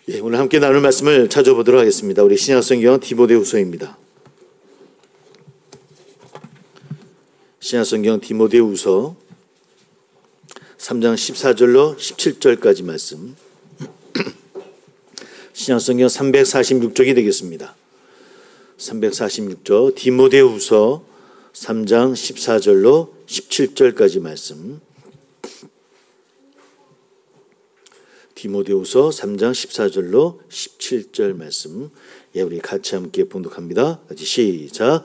오늘 함께 나눌 말씀을 찾아보도록 하겠습니다. 우리 신약성경 디모데후서입니다. 신약성경 디모데후서 3장 14절로 17절까지 말씀. 신약성경 346쪽이 되겠습니다. 346쪽 디모데후서 3장 14절로 17절까지 말씀. 디모데후서 3장 14절로 17절 말씀. 우리 같이 함께 봉독합니다. 같이 시작.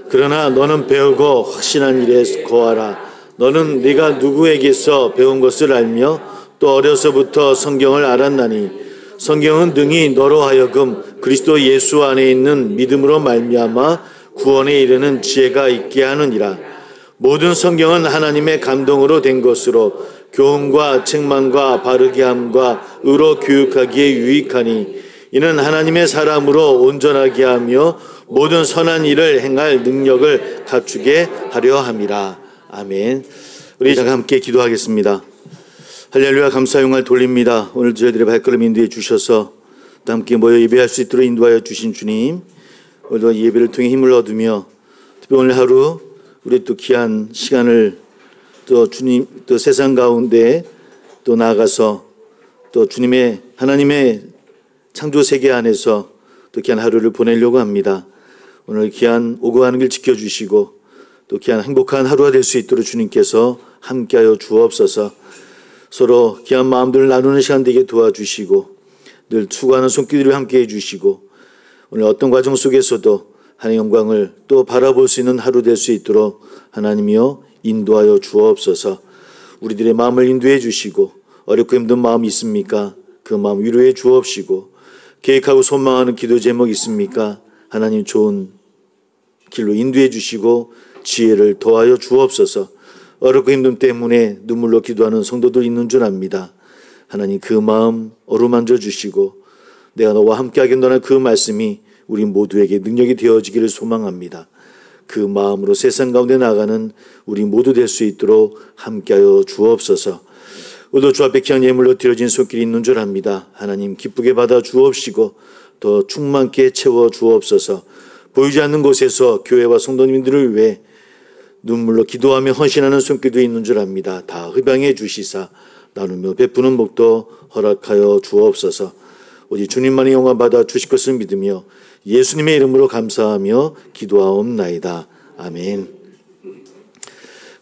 그러나 너는 배우고 확신한 일에 거하라. 너는 네가 누구에게서 배운 것을 알며 또 어려서부터 성경을 알았나니 성경은 능히 너로 하여금 그리스도 예수 안에 있는 믿음으로 말미암아 구원에 이르는 지혜가 있게 하느니라. 모든 성경은 하나님의 감동으로 된 것으로 교훈과 책망과 바르게 함과 의로 교육하기에 유익하니 이는 하나님의 사람으로 온전하게 하며 모든 선한 일을 행할 능력을 갖추게 하려 함이라. 아멘. 우리 다 함께 기도하겠습니다. 할렐루야. 감사 영광을 돌립니다. 오늘 저희들의 발걸음 인도해 주셔서 또 함께 모여 예배할 수 있도록 인도하여 주신 주님, 오늘도 예배를 통해 힘을 얻으며 특히 오늘 하루 우리 또 귀한 시간을 또 주님 또 세상 가운데 또 나아가서 또 주님의 하나님의 창조 세계 안에서 또 귀한 하루를 보내려고 합니다. 오늘 귀한 오고 가는 길 지켜주시고 또 귀한 행복한 하루가 될 수 있도록 주님께서 함께하여 주옵소서. 서로 귀한 마음들을 나누는 시간 되게 도와주시고 늘 추구하는 손길을 함께해 주시고 오늘 어떤 과정 속에서도 하나님의 영광을 또 바라볼 수 있는 하루 될 수 있도록 하나님이여 인도하여 주옵소서. 우리들의 마음을 인도해 주시고 어렵고 힘든 마음이 있습니까? 그 마음 위로해 주옵시고 계획하고 소망하는 기도 제목 있습니까? 하나님 좋은 길로 인도해 주시고 지혜를 더하여 주옵소서. 어렵고 힘듦 때문에 눈물로 기도하는 성도들 있는 줄 압니다. 하나님 그 마음 어루만져 주시고 내가 너와 함께하겠노라 그 말씀이 우리 모두에게 능력이 되어지기를 소망합니다. 그 마음으로 세상 가운데 나가는 우리 모두 될 수 있도록 함께하여 주옵소서. 오늘 주 앞에 귀한 예물로 드려진 손길이 있는 줄 압니다. 하나님 기쁘게 받아 주옵시고 더 충만케 채워 주옵소서. 보이지 않는 곳에서 교회와 성도님들을 위해 눈물로 기도하며 헌신하는 손길도 있는 줄 압니다. 다 흡양해 주시사 나누며 베푸는 목도 허락하여 주옵소서. 오직 주님만의 영광 받아 주실 것을 믿으며 예수님의 이름으로 감사하며 기도하옵나이다. 아멘.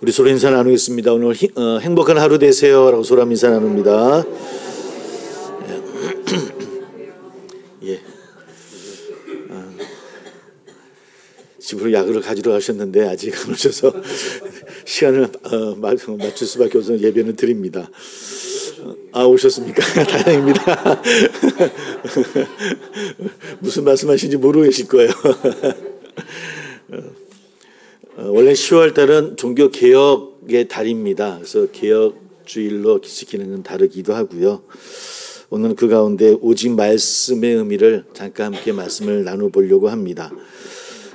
우리 서로 인사 나누겠습니다. 오늘 행복한 하루 되세요 라고 서로 인사 나눕니다. 예. 집으로 약을 가지러 가셨는데 아직 안 오셔서 시간을 맞출 수밖에 없어서 예배는 드립니다. 오셨습니까? 다행입니다. 무슨 말씀하시는지 모르고 계실 거예요. 원래 10월 달은 종교개혁의 달입니다. 그래서 개혁주일로 지키는 건 다르기도 하고요. 오늘은 그 가운데 오직 말씀의 의미를 잠깐 함께 말씀을 나눠보려고 합니다.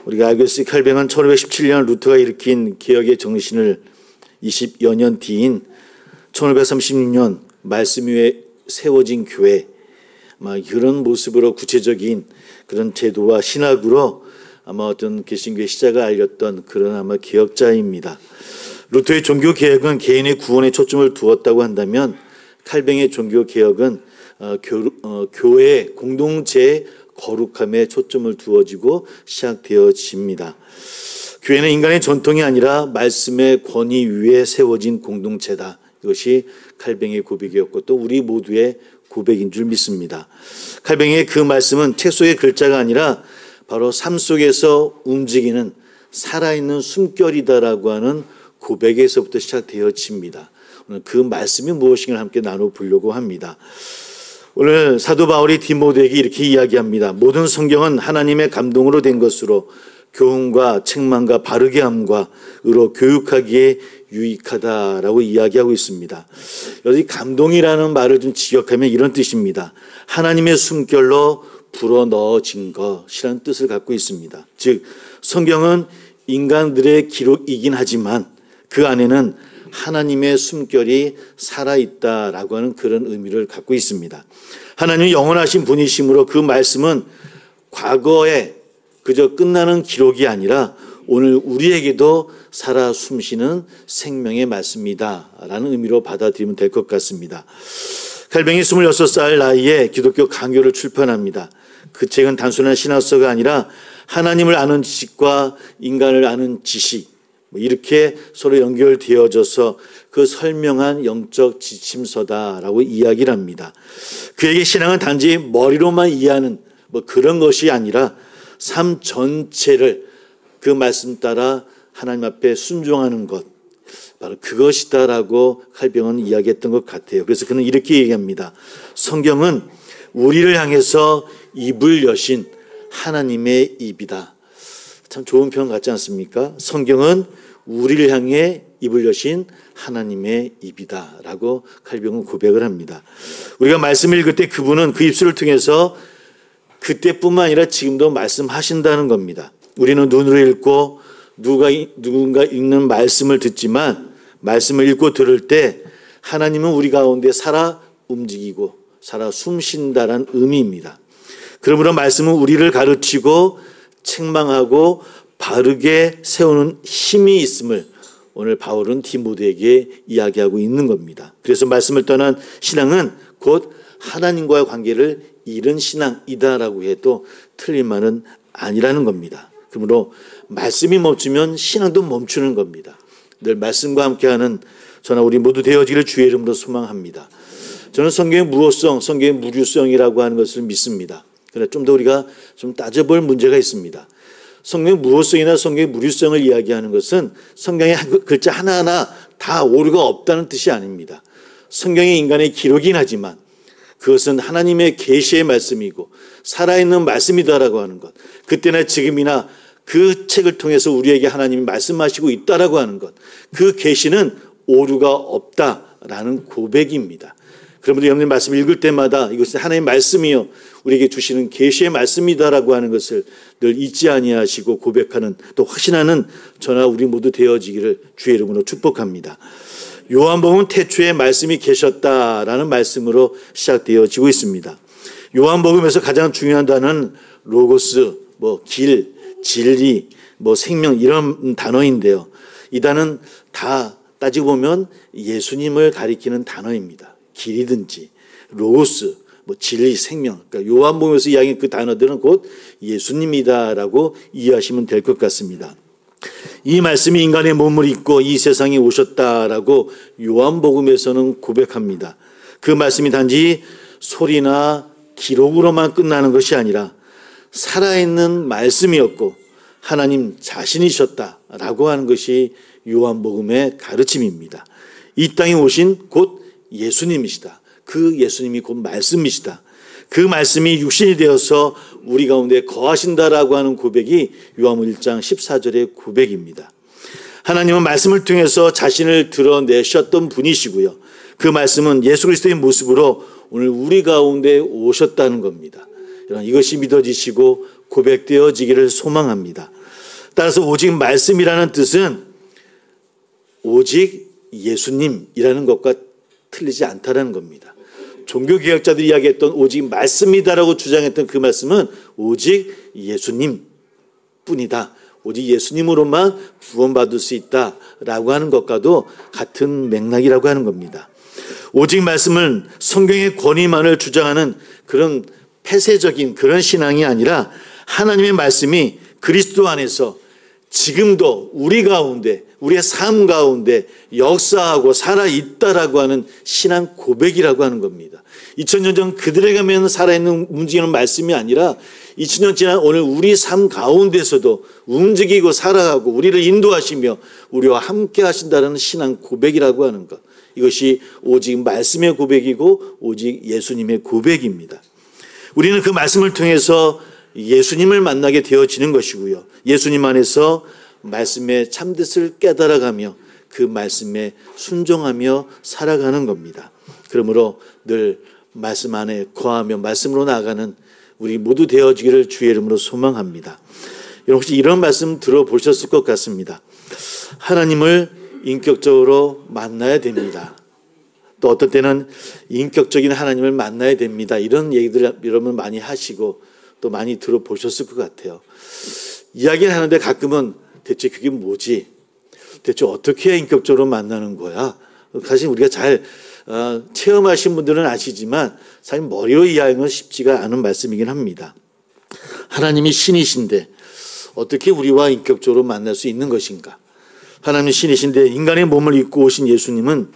우리가 알고 있을 칼뱅은 1517년 루터가 일으킨 개혁의 정신을 20여 년 뒤인 1536년 말씀 위에 세워진 교회, 아마 그런 모습으로 구체적인 그런 제도와 신학으로 아마 어떤 개신교의 시작을 알렸던 그런 아마 개혁자입니다. 루터의 종교 개혁은 개인의 구원에 초점을 두었다고 한다면 칼뱅의 종교 개혁은 교회 공동체의 거룩함에 초점을 두어지고 시작되어집니다. 교회는 인간의 전통이 아니라 말씀의 권위 위에 세워진 공동체다. 이것이 칼뱅의 고백이었고 또 우리 모두의 고백인 줄 믿습니다. 칼뱅의 그 말씀은 책 속의 글자가 아니라 바로 삶 속에서 움직이는 살아있는 숨결이다라고 하는 고백에서부터 시작되어집니다. 오늘 그 말씀이 무엇인가를 함께 나눠보려고 합니다. 오늘 사도 바울이 디모데에게 이렇게 이야기합니다. 모든 성경은 하나님의 감동으로 된 것으로 교훈과 책망과 바르게 함과 의로 교육하기에 유익하다라고 이야기하고 있습니다. 여기 감동이라는 말을 좀 직역하면 이런 뜻입니다. 하나님의 숨결로 불어넣어진 것이라는 뜻을 갖고 있습니다. 즉 성경은 인간들의 기록이긴 하지만 그 안에는 하나님의 숨결이 살아있다라고 하는 그런 의미를 갖고 있습니다. 하나님이 영원하신 분이시므로 그 말씀은 과거에 그저 끝나는 기록이 아니라 오늘 우리에게도 살아 숨쉬는 생명의 말씀이다 라는 의미로 받아들이면 될 것 같습니다. 칼뱅이 26살 나이에 기독교 강요를 출판합니다. 그 책은 단순한 신학서가 아니라 하나님을 아는 지식과 인간을 아는 지식, 이렇게 서로 연결되어져서 그 설명한 영적 지침서다라고 이야기를 합니다. 그에게 신앙은 단지 머리로만 이해하는 그런 것이 아니라 삶 전체를 그 말씀 따라 하나님 앞에 순종하는 것, 바로 그것이다라고 칼뱅은 이야기했던 것 같아요. 그래서 그는 이렇게 얘기합니다. 성경은 우리를 향해서 입을 여신 하나님의 입이다. 참 좋은 표현 같지 않습니까? 성경은 우리를 향해 입을 여신 하나님의 입이다 라고 칼뱅은 고백을 합니다. 우리가 말씀을 읽을 때 그분은 그 입술을 통해서 그때뿐만 아니라 지금도 말씀하신다는 겁니다. 우리는 눈으로 읽고 누군가 읽는 말씀을 듣지만 말씀을 읽고 들을 때 하나님은 우리 가운데 살아 움직이고 살아 숨쉰다는 의미입니다. 그러므로 말씀은 우리를 가르치고 책망하고 바르게 세우는 힘이 있음을 오늘 바울은 디모데에게 이야기하고 있는 겁니다. 그래서 말씀을 떠난 신앙은 곧 하나님과의 관계를 잃은 신앙이다라고 해도 틀린 말은 아니라는 겁니다. 그러므로 말씀이 멈추면 신앙도 멈추는 겁니다. 늘 말씀과 함께하는 저나 우리 모두 되어지기를 주의 이름으로 소망합니다. 저는 성경의 무호성, 성경의 무류성이라고 하는 것을 믿습니다. 그러나 좀 더 우리가 좀 따져볼 문제가 있습니다. 성경의 무호성이나 성경의 무류성을 이야기하는 것은 성경의 글자 하나하나 다 오류가 없다는 뜻이 아닙니다. 성경이 인간의 기록이긴 하지만 그것은 하나님의 계시의 말씀이고 살아있는 말씀이다라고 하는 것, 그때나 지금이나 그 책을 통해서 우리에게 하나님이 말씀하시고 있다라고 하는 것, 그 계시는 오류가 없다라는 고백입니다. 그러므로 여러분의 말씀 읽을 때마다 이것은 하나님의 말씀이요 우리에게 주시는 계시의 말씀이다라고 하는 것을 늘 잊지 아니하시고 고백하는, 또 확신하는 저나 우리 모두 되어지기를 주의 이름으로 축복합니다. 요한복음은 태초에 말씀이 계셨다라는 말씀으로 시작되어지고 있습니다. 요한복음에서 가장 중요한 단어는 로고스, 길, 진리, 생명 이런 단어인데요. 이 단어는 다 따지고 보면 예수님을 가리키는 단어입니다. 길이든지 로고스, 진리, 생명. 그러니까 요한복음에서 이야기한 그 단어들은 곧 예수님이다라고 이해하시면 될 것 같습니다. 이 말씀이 인간의 몸을 입고 이 세상에 오셨다라고 요한복음에서는 고백합니다. 그 말씀이 단지 소리나 기록으로만 끝나는 것이 아니라 살아있는 말씀이었고 하나님 자신이셨다라고 하는 것이 요한복음의 가르침입니다. 이 땅에 오신 곧 예수님이시다. 그 예수님이 곧 말씀이시다. 그 말씀이 육신이 되어서 우리 가운데 거하신다라고 하는 고백이 요한복음 1장 14절의 고백입니다. 하나님은 말씀을 통해서 자신을 드러내셨던 분이시고요. 그 말씀은 예수 그리스도의 모습으로 오늘 우리 가운데 오셨다는 겁니다. 여러분, 이것이 믿어지시고 고백되어지기를 소망합니다. 따라서 오직 말씀이라는 뜻은 오직 예수님이라는 것과 틀리지 않다는 겁니다. 종교개혁자들이 이야기했던 오직 말씀이다라고 주장했던 그 말씀은 오직 예수님 뿐이다. 오직 예수님으로만 구원받을 수 있다라고 하는 것과도 같은 맥락이라고 하는 겁니다. 오직 말씀은 성경의 권위만을 주장하는 그런 폐쇄적인 그런 신앙이 아니라 하나님의 말씀이 그리스도 안에서 지금도 우리 가운데, 우리의 삶 가운데 역사하고 살아있다라고 하는 신앙 고백이라고 하는 겁니다. 2000년 전 그들에게 가면 살아있는 움직이는 말씀이 아니라 2000년 지난 오늘 우리 삶 가운데서도 움직이고 살아가고 우리를 인도하시며 우리와 함께 하신다는 신앙 고백이라고 하는 것. 이것이 오직 말씀의 고백이고 오직 예수님의 고백입니다. 우리는 그 말씀을 통해서 예수님을 만나게 되어지는 것이고요. 예수님 안에서 말씀의 참뜻을 깨달아가며 그 말씀에 순종하며 살아가는 겁니다. 그러므로 늘 말씀 안에 거하며 말씀으로 나아가는 우리 모두 되어지기를 주의 이름으로 소망합니다. 여러분 혹시 이런 말씀 들어보셨을 것 같습니다. 하나님을 인격적으로 만나야 됩니다. 또 어떤 때는 인격적인 하나님을 만나야 됩니다. 이런 얘기들 여러분 많이 하시고 또 많이 들어보셨을 것 같아요. 이야기를 하는데 가끔은 대체 그게 뭐지? 대체 어떻게 해야 인격적으로 만나는 거야? 사실 우리가 잘 체험하신 분들은 아시지만 사실 머리로 이해하기는 쉽지가 않은 말씀이긴 합니다. 하나님이 신이신데 어떻게 우리와 인격적으로 만날 수 있는 것인가? 하나님이 신이신데 인간의 몸을 입고 오신 예수님은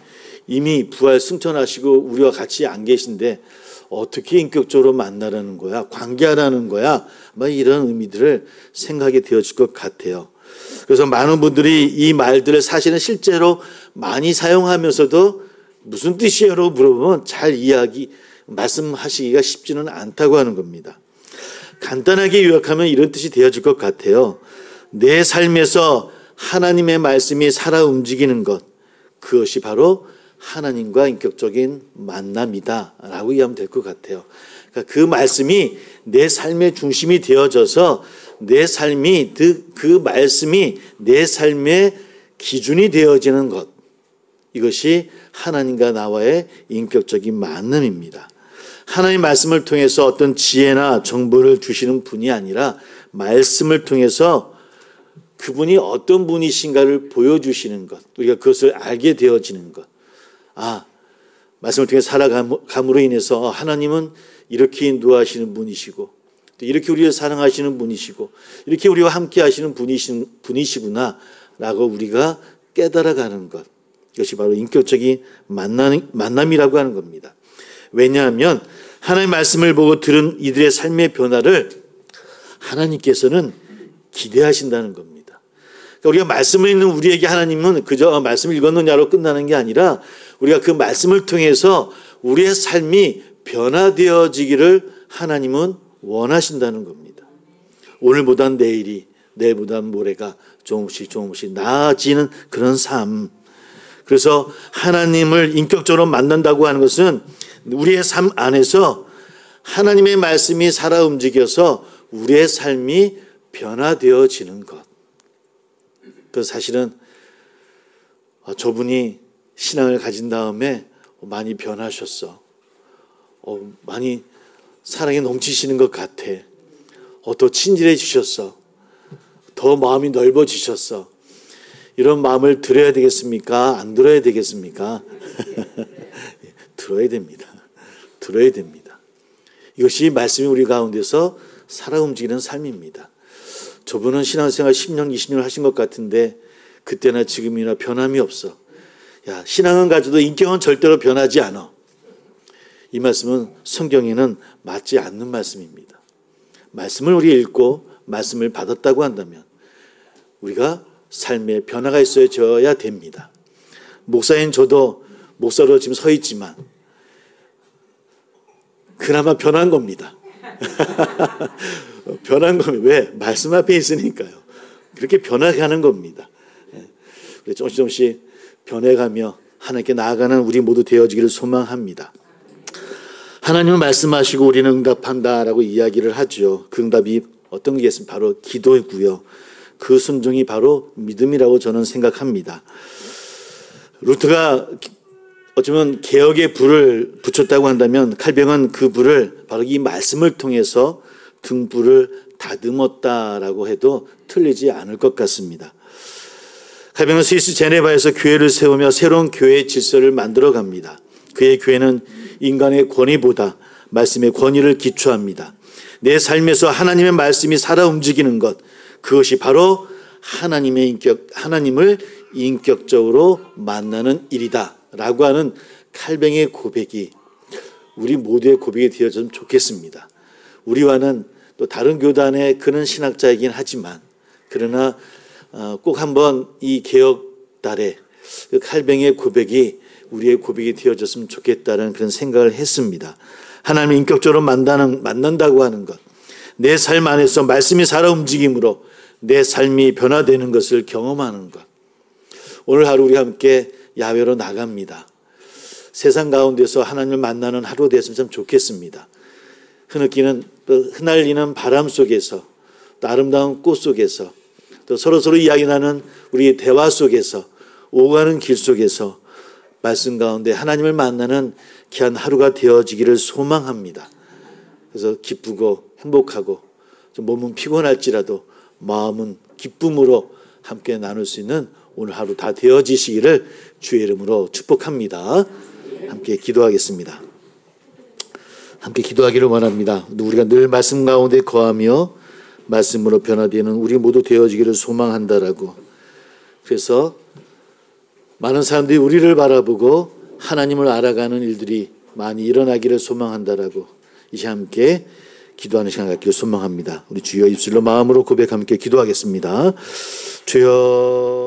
이미 부활 승천하시고 우리와 같이 안 계신데 어떻게 인격적으로 만나라는 거야? 관계하라는 거야? 이런 의미들을 생각하게 되어질 것 같아요. 그래서 많은 분들이 이 말들을 사실은 실제로 많이 사용하면서도 무슨 뜻이에요? 라고 물어보면 잘 말씀하시기가 쉽지는 않다고 하는 겁니다. 간단하게 요약하면 이런 뜻이 되어질 것 같아요. 내 삶에서 하나님의 말씀이 살아 움직이는 것, 그것이 바로 하나님과 인격적인 만남이다 라고 이해하면 될 것 같아요. 그러니까 그 말씀이 내 삶의 중심이 되어져서 내 삶이 그 말씀이 내 삶의 기준이 되어지는 것, 이것이 하나님과 나와의 인격적인 만남입니다. 하나님 말씀을 통해서 어떤 지혜나 정보를 주시는 분이 아니라 말씀을 통해서 그분이 어떤 분이신가를 보여주시는 것, 우리가 그것을 알게 되어지는 것. 말씀을 통해 살아감으로 인해서 하나님은 이렇게 인도하시는 분이시고 또 이렇게 우리를 사랑하시는 분이시고 이렇게 우리와 함께 하시는 분이시구나 라고 우리가 깨달아가는 것, 이것이 바로 인격적인 만남이라고 하는 겁니다. 왜냐하면 하나님의 말씀을 보고 들은 이들의 삶의 변화를 하나님께서는 기대하신다는 겁니다. 그러니까 우리가 말씀을 읽는 우리에게 하나님은 그저 말씀을 읽었느냐로 끝나는 게 아니라 우리가 그 말씀을 통해서 우리의 삶이 변화되어지기를 하나님은 원하신다는 겁니다. 오늘보단 내일이, 내일보단 모레가 조금씩 나아지는 그런 삶. 그래서 하나님을 인격적으로 만난다고 하는 것은 우리의 삶 안에서 하나님의 말씀이 살아 움직여서 우리의 삶이 변화되어지는 것. 그래서 사실은 저분이 신앙을 가진 다음에 많이 변하셨어. 많이 사랑에 넘치시는 것 같아. 더 친절해지셨어. 더 마음이 넓어지셨어. 이런 마음을 들어야 되겠습니까? 안 들어야 되겠습니까? 들어야 됩니다. 들어야 됩니다. 이것이 말씀이 우리 가운데서 살아 움직이는 삶입니다. 저분은 신앙생활 10년, 20년 하신 것 같은데 그때나 지금이나 변함이 없어. 신앙은 가져도 인격은 절대로 변하지 않아. 이 말씀은 성경에는 맞지 않는 말씀입니다. 말씀을 우리 읽고 말씀을 받았다고 한다면 우리가 삶에 변화가 있어야 됩니다. 목사인 저도 목사로 지금 서 있지만 그나마 변한 겁니다. 변한 겁니다. 왜? 말씀 앞에 있으니까요. 그렇게 변화가는 겁니다. 조금씩 변해가며 하나님께 나아가는 우리 모두 되어지기를 소망합니다. 하나님은 말씀하시고 우리는 응답한다라고 이야기를 하죠. 그 응답이 어떤 게겠습니까? 바로 기도이고요. 그 순종이 바로 믿음이라고 저는 생각합니다. 루트가 어쩌면 개혁의 불을 붙였다고 한다면 칼뱅은 그 불을 바로 이 말씀을 통해서 등불을 다듬었다라고 해도 틀리지 않을 것 같습니다. 칼뱅은 스위스 제네바에서 교회를 세우며 새로운 교회의 질서를 만들어 갑니다. 그의 교회는 인간의 권위보다 말씀의 권위를 기초합니다. 내 삶에서 하나님의 말씀이 살아 움직이는 것, 그것이 바로 하나님을 인격적으로 만나는 일이다라고 하는 칼뱅의 고백이 우리 모두의 고백이 되어졌으면 좋겠습니다. 우리와는 또 다른 교단의 그런 신학자이긴 하지만 그러나 꼭 한번 이 개혁달에 그 칼뱅의 고백이 우리의 고백이 되어졌으면 좋겠다는 그런 생각을 했습니다. 하나님을 인격적으로 만난다고 하는 것, 내 삶 안에서 말씀이 살아 움직임으로 내 삶이 변화되는 것을 경험하는 것. 오늘 하루 우리 함께 야외로 나갑니다. 세상 가운데서 하나님을 만나는 하루 됐으면 참 좋겠습니다. 흩날리는 바람 속에서 또 아름다운 꽃 속에서 또 서로 이야기 나는 우리의 대화 속에서 오가는 길 속에서 말씀 가운데 하나님을 만나는 귀한 하루가 되어지기를 소망합니다. 그래서 기쁘고 행복하고 좀 몸은 피곤할지라도 마음은 기쁨으로 함께 나눌 수 있는 오늘 하루 다 되어지시기를 주의 이름으로 축복합니다. 함께 기도하겠습니다. 함께 기도하기를 원합니다. 우리가 늘 말씀 가운데 거하며 말씀으로 변화되는 우리 모두 되어지기를 소망한다라고. 그래서 많은 사람들이 우리를 바라보고 하나님을 알아가는 일들이 많이 일어나기를 소망한다라고. 이제 함께 기도하는 시간 갖기를 소망합니다. 우리 주여 입술로 마음으로 고백 함께 기도하겠습니다. 주여